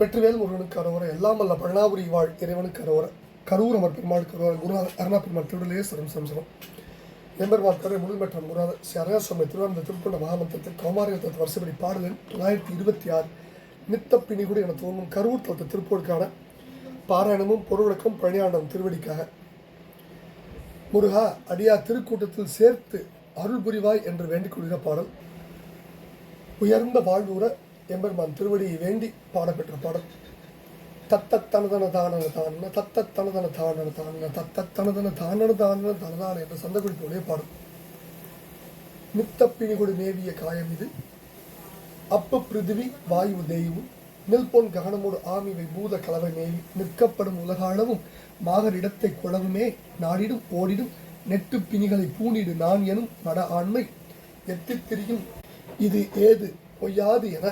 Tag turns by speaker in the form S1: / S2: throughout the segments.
S1: வெற்றிவேல் முருகனுக்கு அரோர, எல்லாம் வல்ல பழனாபுரி வாழ் இறைவனுக்கு அரோர, கரூர் அமர் பெருமாளுக்கு அரோர, குருநாதர் அருணா பெருமாள் திருடலே சரம் எம்பெருமாள் கரை முழுமைற்ற குருநாதர் ஸ்ரீ அருணாசுவாமி திருவாரூர் திருப்பண்ண மகாமந்திரத்தில் கௌமாரியத்தை வருஷப்படி பாடலின் 926 நித்த பிணிகுடி என தோன்றும் கரூர் தளத்த திருப்போருக்கான பாராயணமும் பொருளக்கம் பழனியாண்டம் திருவடிக்காக. முருகா, அடியா திருக்கூட்டத்தில் சேர்த்து அருள் புரிவாய் என்று வேண்டிக் கொள்கிற பாடல். உயர்ந்த வாழ்வுற எம்பெருமான் திருவடியை வேண்டி பாடப்பெற்ற பாடல். தத்தனதன தானன தான தத்தனதன தானன தான தத்தனதன தானன தானன தனதான என்ற சந்தகுறிப்போடைய பாடல். நித்த பிணிகொடு மேவிய காயம் இது, அப்பு பிருதிவி வாயு தெய்வம் நில்பொன் ககனமோடு ஆமிவை பூத கலவை மேவி நிற்கப்படும் உலகாளவும் மாகரிடத்தை குளவுமே நாடிடும் ஓடிடும் நெட்டு பிணிகளை பூணிடு நான் எனும் மட ஆண்மை எத்தித்திரியும் இது ஏது பொய்யாது என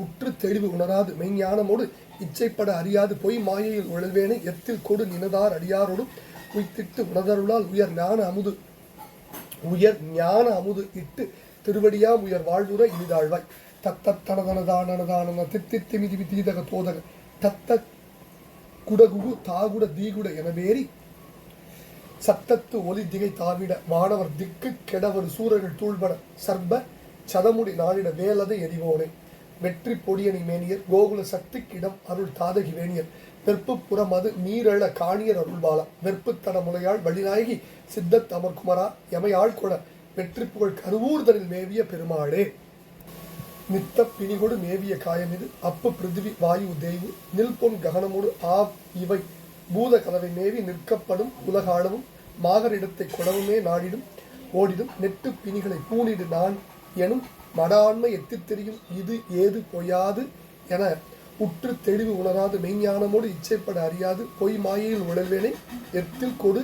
S1: உற்று தெளிவு உணராது மெய்ஞானமோடு இச்சைப்பட அறியாது பொய் மாயையில் உழல்வேனை எத்தில் கொடு நினதார் அடியாரோடும் உய்த்திட்டு உணதருளால் உயர் ஞான அமுது இட்டு திருவடியாம் உயர் வாழ்வுற இனிதாழ்வாய். தத்தனதனதானதான தித்திமிதி தீதக தோதக தத்த குடகுகு தாகுட தீகுட என வேறி சத்தத்து ஒலி திகை தாவிட வானவர் திக்கு கெடவர் சூரர்கள் தூள்பட சர்ப சதமுடி நாளிட வேலதை எரிவோனே வெற்றி பொடியணி மேனியர் கோகுல சக்திக்கிடம் அருள் தாதகி வேணியர் வெற்பு புறமது நீரழ காணியர் அருள்பாலா வெற்பு தட முலையாள் வழிநாயகி சித்தத் அமர்குமரா எமையாள் கொட வெற்றி புகழ் கருவூர்தனில் மேவிய பெருமாளே. நித்த பிணிகொடு மேவிய காயமிது, அப்பு பிருதிவி வாயு தெய்வு நில்பொன் ககனமோடு இவை பூத கலவை மேவி நிற்கப்படும் உலகாளவும் மாகரிடத்தை கொடவுமே நாடிடும் ஓடிடும் நெட்டு பிணிகளை பூணிடு நான் எனும் மடாண்மை எத்தித் தெரியும் இது ஏது பொய்யாது என உற்று தெளிவு உணராது மெய்ஞானமோடு இச்சைப்பட அறியாது பொய் மாயையில் உழல்வேனை எத்தில் கொடு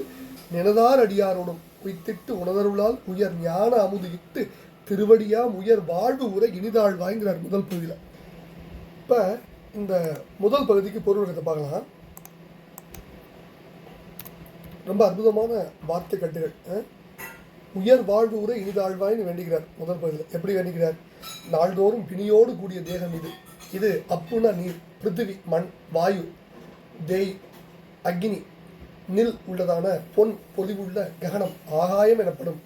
S1: நினதார் அடியாரோடும் உய்த்திட்டு உணதருளால் உயர் ஞான அமுது இட்டு திருவடியாம் உயர் வாழ்வு உரை இனிதாழ்வாய்ங்கிறார் முதல் பகுதியில். இப்போ இந்த முதல் பகுதிக்கு பொருள் பார்க்கலாம். ரொம்ப அற்புதமான வார்த்தை கட்டுகள். உயர் வாழ்வு உரை இனிதாழ்வாய்னு வேண்டுகிறார் முதல் பகுதியில். எப்படி வேண்டுகிறார்? நாள்தோறும் பிணியோடு கூடிய தேகம் இது அப்புன நீர், பிருத்திவி மண், வாயு, தேய் அக்னி, நில் உள்ளதான பொன் பொலிவுள்ள ககனம் ஆகாயம் எனப்படும்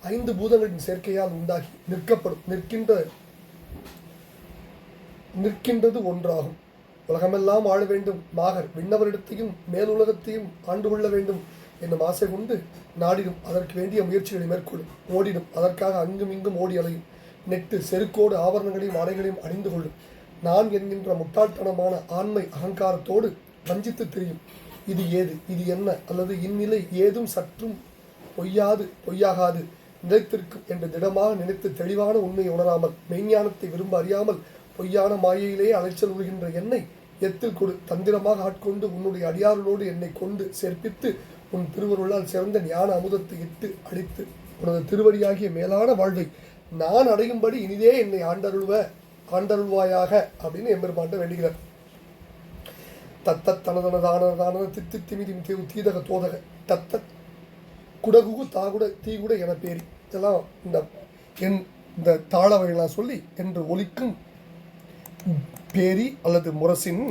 S1: 5 பூதங்களின் சேர்க்கையால் உண்டாகி நிற்கின்றது ஒன்றாகும். உலகமெல்லாம் ஆள வேண்டும் மாகர் விண்ணவரிடத்தையும் மேலுலகத்தையும் ஆண்டு கொள்ள வேண்டும் என்னும் ஆசை கொண்டு நாடிடும் அதற்கு வேண்டிய முயற்சிகளை மேற்கொள்ளும் ஓடிடும் அதற்காக அங்கும் இங்கும் ஓடி அலையும் நெட்டு செருக்கோடு ஆபரணங்களையும் ஆடைகளையும் அணிந்து கொள்ளும் நான் என்கின்ற முட்டாள்தனமான ஆண்மை அகங்காரத்தோடு வஞ்சித்து திரியும். இது ஏது, இது என்ன, அல்லது இந்நிலை ஏதும் சற்றும் பொய்யாகாது நிலைத்திருக்கும் என்று திடமாக நினைத்து தெளிவான உண்மையை உணராமல் மெய்ஞானத்தை விரும்ப அறியாமல் பொய்யான மாயையிலேயே அலைச்சல் உறுகின்ற என்னை எத்தில் கொடு தந்திரமாக ஆட்கொண்டு உன்னுடைய அடியார்களோடு என்னை கொண்டு சேர்ப்பித்து உன் திருவருளால் சிறந்த ஞான அமுதத்தை இட்டு அடித்து உனது திருவடியாகிய மேலான வாழ்வை நான் அடையும்படி இனிதே என்னை ஆண்டருள்வாயாக அப்படின்னு எம்பெருமான்ட்ட வேண்டுகிறார். தத்தனதனதான தித்திமிதி தீதக தோதக தத்த குடகுகு தாகுட தீகுட என பேரி இதெல்லாம் இந்த தாளவையெல்லாம் சொல்லி என்று ஒலிக்கும் பேரி அல்லது முரசின்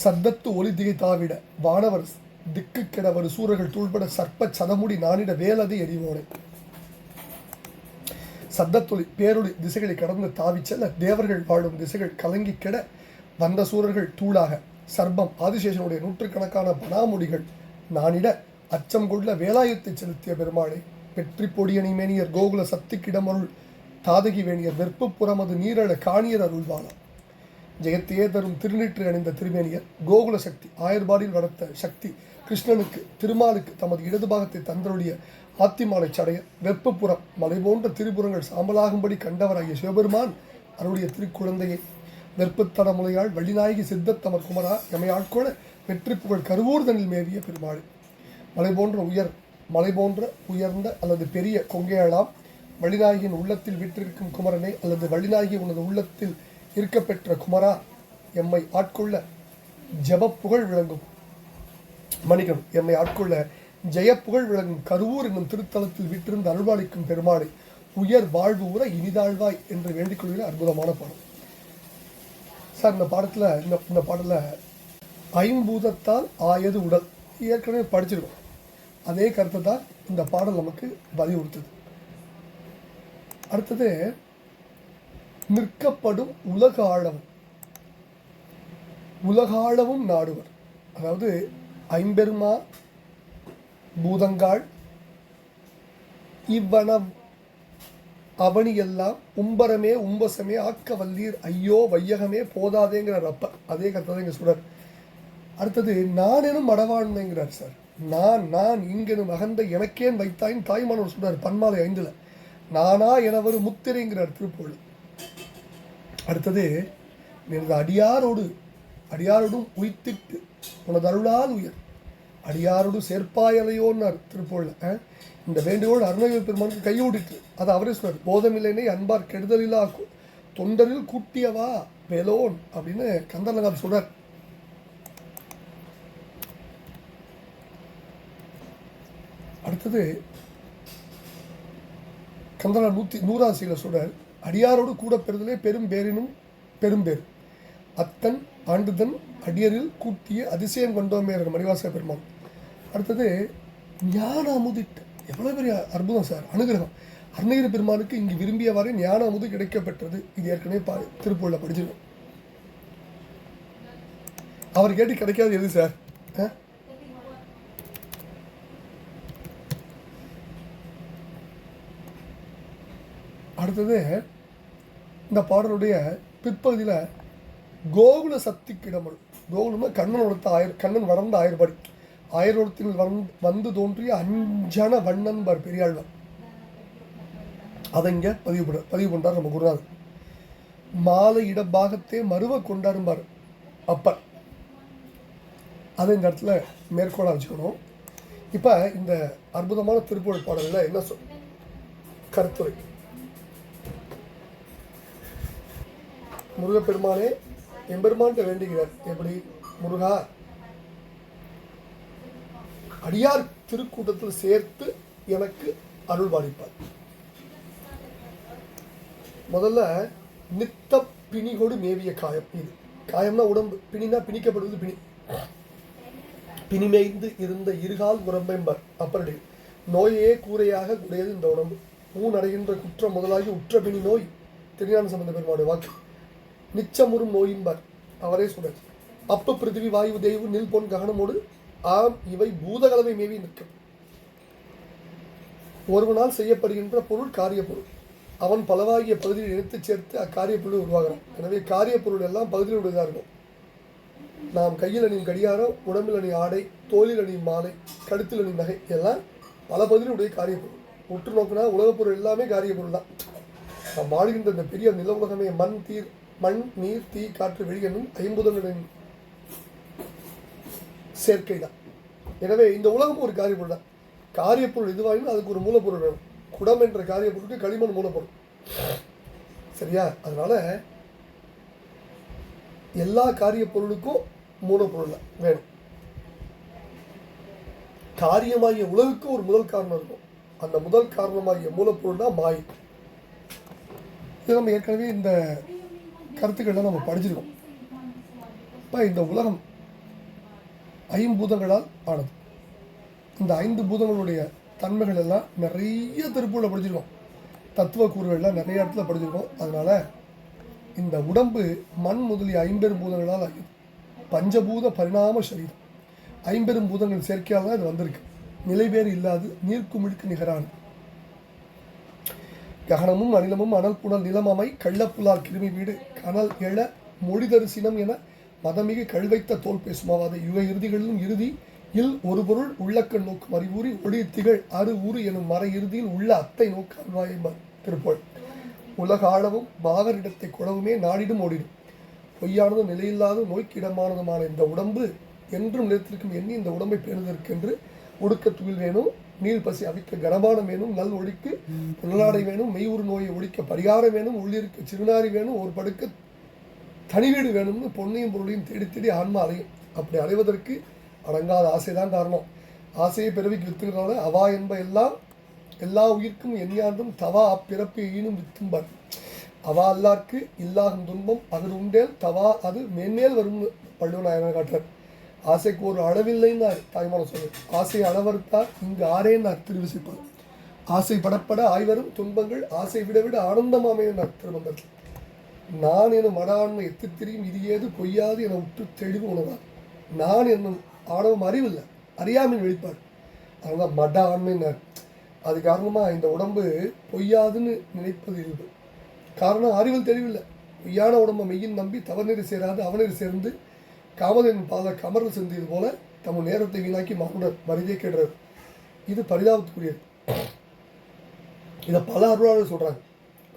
S1: சத்தத்து ஒலி திகை தாவிட வானவர் திக்கு கெடவர் சூரர்கள் தூள்பட சர்ப்ப சதமுடி நானிட வேலதை எரிவோனை. சத்தத்தொலி பேரொளி திசைகளை கடந்து தாவிச்செல்ல தேவர்கள் வாழும் திசைகள் கலங்கி கெட வந்த சூரர்கள் தூளாக சர்ப்பம் ஆதிசேஷனுடைய நூற்றுக்கணக்கான பனாமுடிகள் நானிட அச்சம் கொள்ள வேலாயுத்தை செலுத்திய பெருமாளை வெற்றி பொடியணி மேனியர் கோகுல சக்திக்கிடமருள் தாதகி வேணியர் வெற்பு புறமது நீரழ காணியர் அருள்வாளா. ஜெயத்தையே தரும் திருநீற்று அணிந்த திருமேனியர் கோகுல சக்தி ஆயர்பாடில் வளர்த்த சக்தி கிருஷ்ணனுக்கு திருமாலுக்கு தமது இடது பாகத்தை தந்தருடைய ஆத்திமாலை சடையர் வெப்பப்புறம் மலை போன்ற திரிபுரங்கள் சாம்பலாகும்படி கண்டவராகிய சிவபெருமான் அவருடைய திருக்குழந்தையை வெற்புத்தட முலையாள் வள்ளிநாயகி சித்தத்தமர் குமரா எமையாட்கொள்ள வெற்றி புகழ் கருவூர்தனில் மேவிய பெருமாள். மலை போன்ற உயர்ந்த அல்லது பெரிய கொங்கையெல்லாம் வள்ளிநாயகியின் உள்ளத்தில் விற்றிருக்கும் குமரனை அல்லது வள்ளிநாயகி உனது உள்ளத்தில் இருக்கப்பெற்ற குமரா எம்மை ஆட்கொள்ள ஜபப்புகழ் விளங்கும் எம்மை ஆட்கொள்ள ஜெயப்புகழ் விளங்கும் கருவூர் என்னும் திருத்தலத்தில் விற்றிருந்து அருள்பாலிக்கும் பெருமாளை உயர் வாழ்வு உற இனிதாழ்வாய் என்று வேண்டிக் கொள்கிற அற்புதமான பாடல் சார். இந்த பாடத்தில் இந்த பாடலில் ஐம்பூதத்தால் ஆயது உடல் ஏற்கனவே படிச்சிருக்கோம். அதே கருத்தை தான் இந்த பாடல் நமக்கு வலியுறுத்துது. அடுத்தது நிற்கப்படும் உலகாளவும் நாடுவர். அதாவது ஐம்பெருமா பூதங்காள் இவ்வனம் அவனியெல்லாம் உம்பரமே உம்பசமே ஆக்க வல்லீர் ஐயோ வையகமே போதாதேங்கிறார் அப்ப. அதே கருத்தை தான் இங்கே சொல்றார். அடுத்தது நான் எனும் மடவாண்மைங்கிறார் சார். நான் இங்கெனும் அகந்த எனக்கேன் வைத்தாயின் தாய்மானவர் சொல்றார் பன்மாலை 5ல். நானா எனவரு முத்திரைங்கிறார் திருப்பூர். அடுத்தது எனது அடியாரோடும் உய்த்திட்டு உனது அருளால் உயர் அடியாரோடு சேர்ப்பாயலையோன்னார் திருப்பூரில். இந்த வேண்டுகோள் அருணகிரி பெருமானுக்கு கையோடிட்டு அதை அவரே சொல்றார். போதமில்லைனே அன்பார் கெடுதலிலா தொண்டரில் கூட்டியவா வேலோன் அப்படின்னு கந்தரலங்கார் சொல்றார். அடுத்தது கந்தனா 100 சொல்றார். அடியாரோடு கூட பெறுதலே பெரும் பேரினும் பெரும்பேர் அத்தன் ஆண்டுதன் அடியரில் கூட்டிய அதிசயம் கொண்டோமே மணிவாசக பெருமான். அடுத்தது ஞான அமுதிட்டு எவ்வளோ பெரிய அற்புதம் சார். அனுகிரகம் அருணகிரி பெருமானுக்கு இங்கு விரும்பியவாறு ஞான அமுது கிடைக்கப்பெற்றது. இது ஏற்கனவே திருப்பூரில் படிச்சிருக்கோம். அவர் கேட்டு கிடைக்காது எது சார்? அடுத்தது இந்த பாடலுடைய பிற்பகுதியில் கோகுல சக்தி கிடமல். கோகுலம்னா கண்ணன் வளர்ந்த ஆயிரப்படி ஆயிரத்தில் வந்து தோன்றிய அஞ்சன வண்ணன்பார் பெரியாழ்வார். அதை இங்கே பதிவு பண்ணுறார் நம்ம குருநாதர். மாலை இடப்பாகத்தே மருவ கொண்டாரும்பார் அப்பர். அதை இந்த இடத்துல மேற்கோளாக வச்சுக்கணும். இப்போ இந்த அற்புதமான திருப்புகழ் பாடலில் என்ன கருத்துரை. முருகப்பெருமானே எம்பெருமான்கிட்ட வேண்டுகிறார். எப்படி? முருகா, அடியார் திருக்கூட்டத்தில் சேர்த்து எனக்கு அருள் பாலிப்பார். முதல்ல நித்த பிணிகோடு மேவிய காயம். இது காயம்னா உடம்பு, பிணினா பிணிக்கப்படுவது பிணி. பிணிமேய்ந்து இருந்த இருகால் உடம்பெம்பர் அப்படி நோயே கூரையாக உடையது இந்த உடம்பு. அடைகின்ற குற்றம் முதலாகி உற்ற பிணி நோய். திருஞான சம்பந்த பெருமானுடைய வாக்கு. நிச்சமுறும் நோயின்பார் அவரே சொல்றார். அப்ப பிருத்திவி வாயு தெய்வு நில் பொன் ககனமோடு ஆம் இவை பூதகலவை மேவி நிற்கும். ஒருவனால் செய்யப்படுகின்ற பொருள் காரிய பொருள். அவன் பலவாகிய பகுதியில் இணைத்து சேர்த்து அக்காரிய பொருளை உருவாகிறான். எனவே காரிய பொருள் எல்லாம் பகுதியில் உடையதாக இருக்கும். நாம் கையில் அணியும் கடிகாரம், உடம்பில் அணியும் ஆடை, தோளில் அணியும் மாலை, கழுத்தில் அணியும் நகை எல்லாம் பல பகுதியில் உடைய காரிய பொருள். உற்று நோக்கினா உலகப் பொருள் எல்லாமே காரிய பொருள் தான். நாம் வாழ்கின்ற இந்த பெரிய நில உலகமே மண் நீர் தீ காற்று வெளி என்னும் ஐம்புதங்களின் சேர்க்கை தான். எனவே இந்த உலகம் ஒரு காரியப்பொருள் தான். காரியப்பொருள் இதுவாயினும் அதுக்கு ஒரு மூலப்பொருள் வேணும். குடம் என்ற காரியப்பொருளுக்கு களிமண் மூலப்பொருள். சரியா? அதனால எல்லா காரியப்பொருளுக்கும் மூலப்பொருள் வேணும். காரியமாகிய உலகுக்கு ஒரு முதல் காரணம் இருக்கும். அந்த முதல் காரணமாகிய மூலப்பொருள் தான் மாயை. இது நம்ம ஏற்கனவே இந்த கருத்துக்கள்லாம் நம்ம படிச்சிருக்கோம். இப்போ இந்த உலகம் ஐம்பூதங்களால் ஆனது. இந்த 5 பூதங்களுடைய தன்மைகள் எல்லாம் நிறைய திருப்பூரில் படிச்சிருக்கோம். தத்துவ கூறுகள்லாம் நிறைய இடத்துல படிச்சிருக்கோம். அதனால இந்த உடம்பு மண் முதலிய 50 பூதங்களால் ஆகியது. பஞ்சபூத பரிணாம சரீரம். 50 பூதங்கள் சேர்க்கையால் தான் இது வந்திருக்கு. நிலைவேறு இல்லாது நீர்க்குமிழுக்கு நிகரானது. ககனமும் அனிலமும் அனல் புனல் நிலமமை கள்ளப்புலால் கிருமி வீடு கனல் எழ மொழிதரு சினம் என மதமிகு கழ்வைத்த தோல் பேசுமாவாத யுக இறுதிகளிலும் இறுதி இல் ஒரு பொருள் உள்ளக்கண் நோக்கும் அறிவுறி ஒளி திகழ் அரு ஊறு எனும் மறை இறுதியில் உள்ள அத்தை நோக்கு அல்வாயம்பர் திருப்போள். உலக ஆழவும் பாகரிடத்தை குழவுமே நாடிடும் ஓடிடும். பொய்யானதும் நிலையில்லாத நோய்க்கிடமானதுமான இந்த உடம்பு என்றும் நிலைத்திருக்கும் எண்ணி இந்த உடம்பை பேணுதற்கென்று ஒடுக்க துயில் வேணும், நீர் பசி அவிக்க கனபானம் வேணும், நல் ஒழிக்கு புனலாடை வேணும், மெய்வுறு நோயை ஒழிக்க பரிகாரம் வேணும், உள்ளிருக்க சிறுநாரி வேணும், ஒரு படுக்க தனி வீடு வேணும்னு பொன்னையும் பொருளையும் தேடி தேடி ஆன்மா அலையும். அப்படி அலைவதற்கு அடங்காத ஆசைதான் காரணம். ஆசையை பிறவிக்கு வித்துக்கிறதால அவா என்ப எல்லாம் எல்லா உயிர்க்கும் எண்ணியாண்டும் தவா அப்பிறப்பு ஈனும் வித்தும்பார். அவா அல்லார்க்கு இல்லாகும் துன்பம் அகது உண்டேல் தவா அது மேன்மேல் வரும் வள்ளுவன் காட்டுறார். ஆசைக்கு ஒரு அளவில்லைன்னார் தாய்மான சொல்லு. ஆசை அளவறுத்தார் இங்கு ஆரேன்னார் திருவிசைப்பார். ஆசை படப்பட ஆய்வரும் துன்பங்கள் ஆசை விட விட ஆனந்தமாமையினார் திருமந்தத்தில். நான் எனும் மடாண்மை எத்தித்திரியும் இது ஏது பொய்யாது என உற்று தெளிவு உணர்ந்தார். நான் என்னும் ஆணவம் அறிவில்லை, அறியாமையின் வெளிப்பாடு. அதனால் மட ஆண்மையினார். அது காரணமாக இந்த உடம்பு பொய்யாதுன்னு நினைப்பது இயல்பு. காரணம் அறிவில் தெளிவில்லை. பொய்யான உடம்பை மெய்யின் நம்பி தவநெறி சேராது அவநெறி சேர்ந்து காமதேவன் பாத கமரல் செஞ்சது போல தம் நேரத்தை வீணாக்கி மானுடர் வரிதே கேடுறார். இது பரிதாபத்துக்குரியது. இதை பல அருளாளர் சொல்கிறாங்க.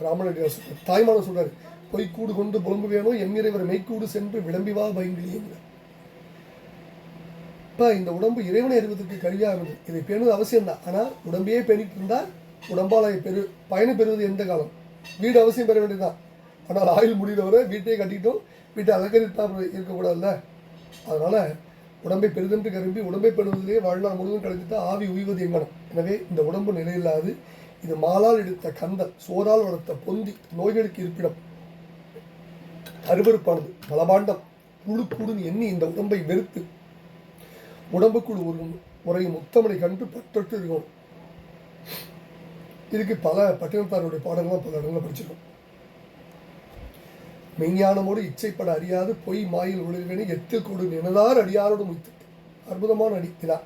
S1: ராமனடியார் சொல்கிறார், தாய்மான சொல்கிறார், பொய்க்கூடு கொண்டு புலம்பு வேணும் எம்மிறைவர் மெய்க்கூடு சென்று விளம்பிவா பயங்கிலியங்கிறார். இப்போ இந்த உடம்பு இறைவனை அறிவதற்கு கருவியாக இருந்தது. இதை பேணுவது அவசியம்தான். ஆனால் உடம்பையே பெருகிட்டு இருந்தால் உடம்பால் பயணம் பெறுவது எந்த காலம்? வீடு அவசியம் பெற வேண்டியதுதான். ஆனால் ஆயுள் முடிகிறவரை வீட்டையே கட்டிக்கிட்டோம், வீட்டை அலங்கரித்தா இருக்கக்கூடாதுல்ல. அதனால் உடம்பை பெரிதென்று கரும்பி உடம்பை பெறுவதிலே வாழ்நாள் முழுவதும் கழித்துட்டா ஆவி உய்வது எங்கணும். எனவே இந்த உடம்பு நிலையில்லாது. இது மாலால் எடுத்த கந்தல், சோறால் வளர்த்த பொந்தி, நோய்களுக்கு இருப்பிடம், அருவருப்பானது, பலபாண்டம், புழு கூடுன்னு எண்ணி இந்த உடம்பை வெறுத்து உடம்புக்குள் ஒரு முறையும் உத்தமனை கண்டு பற்றொட்டு இருக்கணும். இதுக்கு பல பட்டினத்தாருடைய பாடங்கள்லாம் பல இடங்களில் படிச்சிருக்கோம். மெய்ஞானமோடு இச்சைப்பட அறியாது பொய் மாயில் ஒளிர்வேனே எத்தில் கொடு எனதார் அடியாரோடு முய்த்து. அற்புதமான அடி இதான்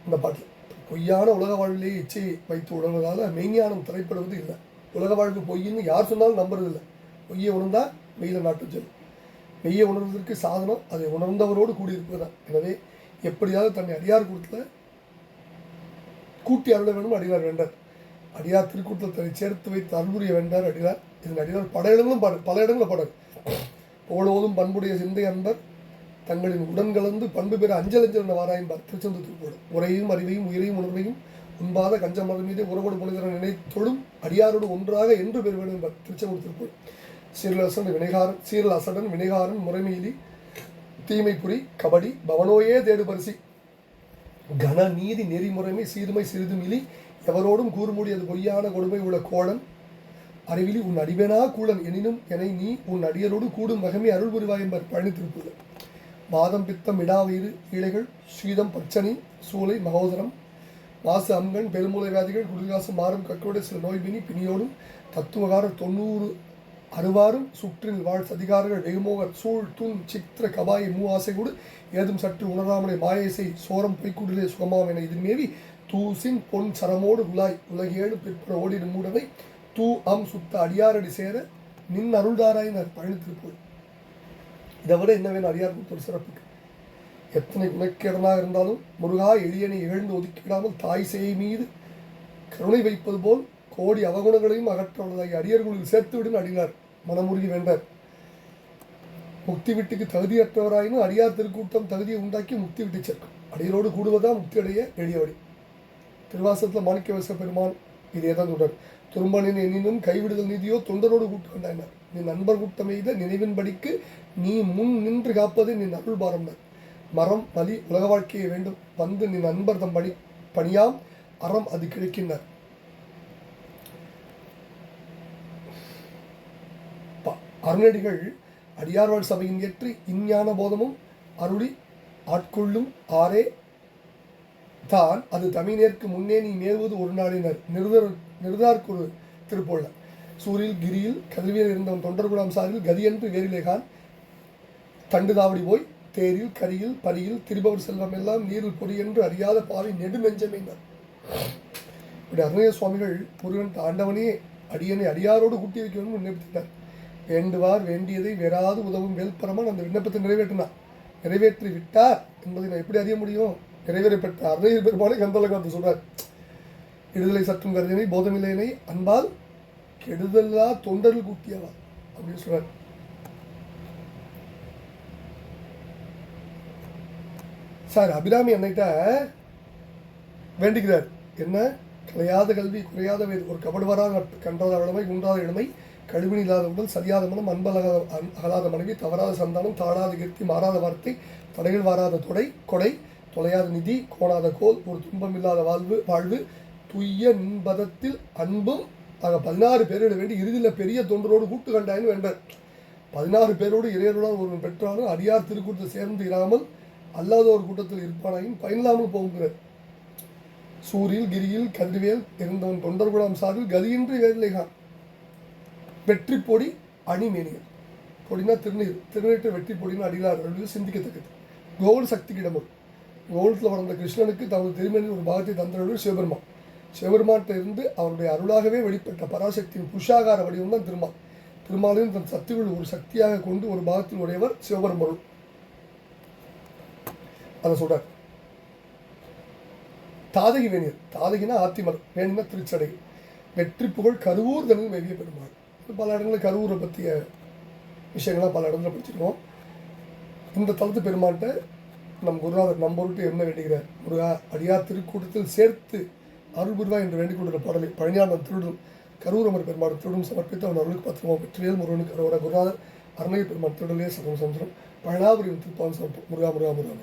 S1: இந்த பாட்டில். பொய்யான உலக வாழ்விலேயே இச்சையை வைத்து உணர்வதால் மெய்ஞானம் திரைப்படுவது இல்லை. உலக வாழ்வு பொய்ன்னு யார் சொன்னாலும் நம்புறதில்லை. பொய்யை உணர்ந்தால் மெய்யில நாட்டு செல்லும். மெய்யை உணர்வதற்கு சாதனம் அதை உணர்ந்தவரோடு கூடியிருப்பது தான். எனவே எப்படியாவது தன்னை அடியார் கூட்டத்தில் கூட்டி அருள வேண்டும் அடியார் வேண்டார். அடியார் திருக்கூட்டத்தில் தன்னை சேர்த்து வைத்து அன்புரிய வேண்டார் அடியார். இதன் அடியார் பல இடங்களும் பாடல். புகழோதும் பண்புடைய சிந்தை அன்பர் தங்களின் உடன் கலந்து பண்பு பெற அஞ்சலஞ்சல் என வாராயம்பார் திருச்செந்தூர் திருப்போடு. உரையும் அறிவையும் உயிரையும் உணர்வையும் உண்பாத கஞ்சமதம் மீது உறவோடு புனிதர நினைத்தொழும் அடியாரோடு ஒன்றாக என்று பெற வேண்டும் என்பார் திருச்செந்தூர் திருப்போடு. சீரல் அசடன் வினைகாரன் முறைமையிலி தீமை புரி கபடி பவனோயே தேடு பரிசி கன நீதி நெறிமுறைமை சீர்மை சிறிதுமிலி எவரோடும் கூறுமூடியது பொய்யான கொடுமை உள்ள கோளன் அறிவிலி உன் அடிவேனா கூழன் எனினும் என நீ உன் அடியரோடு கூடும் வகமை அருள் புரிவாய் என்பர் பழனி திருப்பூர். வாதம் பித்தம் இடாவயிறு ஈழைகள் சீதம் பச்சனி சூளை மகோதரம் மாசு அங்கன் பெருமூளை வியாதிகள் குளிர்காசம் மாறும் கட்டோடு சில நோய்பினி பிணியோடும் தத்துவகாரர் 90 அறுவாரும் சுற்றில் வாழ் சதிகாரர்கள் வெகுமோகர் சூழ் தூண் சித்திர கபாய் மூ ஆசைகூடு ஏதும் சற்று உணராமலை மாயசை சோரம் பொய்க்கூடிலே சுகமாம் என இது மேவி தூசின் பொன் சரமோடு உலாய் உலகேடு பிற்பட ஓடிடும் மூடனை தூ அம் சுத்த அடியாரடி சேர நின் அருள்தாராயினர் பழனி திருப்பூர். இதை விட என்ன வேணும் அடியார் கொடுத்த சிறப்புக்கு? எத்தனை குணக்கேடனாக இருந்தாலும் முருகா எளியனை இகழ்ந்து ஒதுக்கிவிடாமல் தாய் சேய் மீது கருணை வைப்பது போல் கோடி அவகுணங்களையும் அகற்றவனதாகி அடியர்களில் சேர்த்து விடும் அடியார் மனமுருகி வேண்டார். முக்தி வீட்டுக்கு தகுதியற்றவராயினும் அடியார் திருக்கூட்டம் தகுதியை உண்டாக்கி முக்தி விட்டு சேர்க்கும். அடியரோடு கூடுவதா முக்தி அடைய எளியவடி. திருவாசகத்தில் மாணிக்கவாசக பெருமான் இதே தான் தொடர். துரும்பனின் எண்ணினும் கைவிடுதல் நீதியோ தொண்டரோடு கூட்டு கொண்டாயினார். நீ நண்பர் கூட்டம் எய்த நினைவின்படிக்கு நீ முன் நின்று காப்பது நின் அருள் பாரம்னார். மரம் பலி உலக வாழ்க்கையை வேண்டும் வந்து நின் நண்பர் தம் பணியாம் அறம் அது கிடைக்கின்றார். அருணடிகள் அடியார்வாழ் சபையின் ஏற்றி இஞ்ஞான போதமும் அருளி ஆட்கொள்ளும் ஆரே தான் அது தமிழேற்கு முன்னே நீ மேறுவது ஒரு நாளினர் நிறுதார்க்கு ஒரு திருப்போல சூரில் கிரியில் கதிர்வியல் இருந்தவன் தொண்டர்குலாம் சாரில் கதியன்று வேறிலேகான் தண்டு தாவடி போய் தேரில் கரியில் பரியில் திருபவர் செல்வம் எல்லாம் நீரில் பொறியென்று அறியாத பாவை நெடு நெஞ்சமைந்தார். இப்படி அருணய சுவாமிகள் முருகன் ஆண்டவனே அடியனை அடியாரோடு கூட்டி வைக்க வேண்டும் விண்ணப்பித்தார். வேண்டுவார் வேண்டியதை வேறாது உதவும் வேல்பரமான் அந்த விண்ணப்பத்தை நிறைவேற்றினார். நிறைவேற்றி விட்டார் என்பதை நான் எப்படி அறிய முடியும்? நிறைவேறப்பட்ட அருணகிரி பெருமானை கந்தலகாத்து சொல்றார். கெடுதலை சற்றும் கருதினை போதமில்லையினை அன்பால் கெடுதலா தொண்டர்கள் கூட்டியவா அப்படின்னு சொல்றார். சார் அபிராமி அன்னைட்ட வேண்டிக்கிறார். என்ன? கலையாத கல்வி குறையாத வேது ஒரு கபடுவராக கன்றாத இளமை குன்றாத இளமை கழுவினி இல்லாத உடல் சரியாத மனம் அகலாத மனைவி தவறாத சந்தானம் தாழாத கீர்த்தி மாறாத வார்த்தை தடைகள் வாராத கொடை தொலையாத நிதி கோணாத கோல் ஒரு துன்பம் இல்லாத வாழ்வு துய்ய நின்பதத்தில் அன்பும் ஆக 16 பேரோடு வேண்டி இறுதியில் பெரிய தொண்டரோடு கூட்டு கண்டாயின்னு வேண்டார். 16 பேரோடு இறையருடன் ஒருவன் பெற்றாலும் அடியார் திருக்கூட்டத்தை சேர்ந்து இராமல் அல்லாத ஒரு கூட்டத்தில் இருப்பானாயின் பயனில்லாமல் போகிறார். சூரில் கிரியில் கதிர்வேல் இருந்தவன் தொண்டர்குலாம் சாரில் கதியின்றி வேதிலைகான் வெற்றி பொடி அணிமேனியர். பொடினா திருநீர், திருநீற்று வெற்றி பொடினா அடிகளார் சிந்திக்கத்தக்கது. கோகுல் சக்திக்கிடமும் கோகுலத்தில் வளர்ந்த கிருஷ்ணனுக்கு தமது திருமணியில் ஒரு பாகத்தை தந்தவர்கள் சிவபெருமான். சிவபெருமான்கிட்ட இருந்து அவருடைய அருளாகவே வெளிப்பட்ட பராசக்தியின் புருஷாகார வடிவம் தான் திருமால். திருமாலையும் தன் சக்திகள் ஒரு சக்தியாக கொண்டு ஒரு பாகத்தில் உடையவர் சிவபெருமான். அதை சொல்றார். தாதகி வேணியர், தாதகினா ஆத்திமர், வேணினா திருச்சடை. வெற்றி புகழ் கருவூர் தனில் மெய்ய பெருமாள். பல இடங்களில் கருவூரை பற்றிய விஷயங்கள்லாம் பல இடத்துல படிச்சிருக்கோம். இந்த தலத்து பெருமான்கிட்ட நம் குருநாதர் நம்பொருட்டு என்ன வேண்டுகிறார்? முருகா, அடியார் திருக்கூட்டத்தில் சேர்த்து அருள் புரிவா என்று வேண்டிக் கொண்டுள்ள பாடலை பழனியாண்டன் திருடும் கரூரமர் பெருமாள் திருடும் சமர்ப்பித்து அவன் அருளுக்கு பத்திரமாக வெற்றிவேல் முருகனுக்கு அரோட குருநாதர் அருணகிரி பெருமாள் திருடலே சதம் சந்திரம் பழனாபுரியின் திருப்பான் சமர்ப்பம். முருகா முருகா முருகா.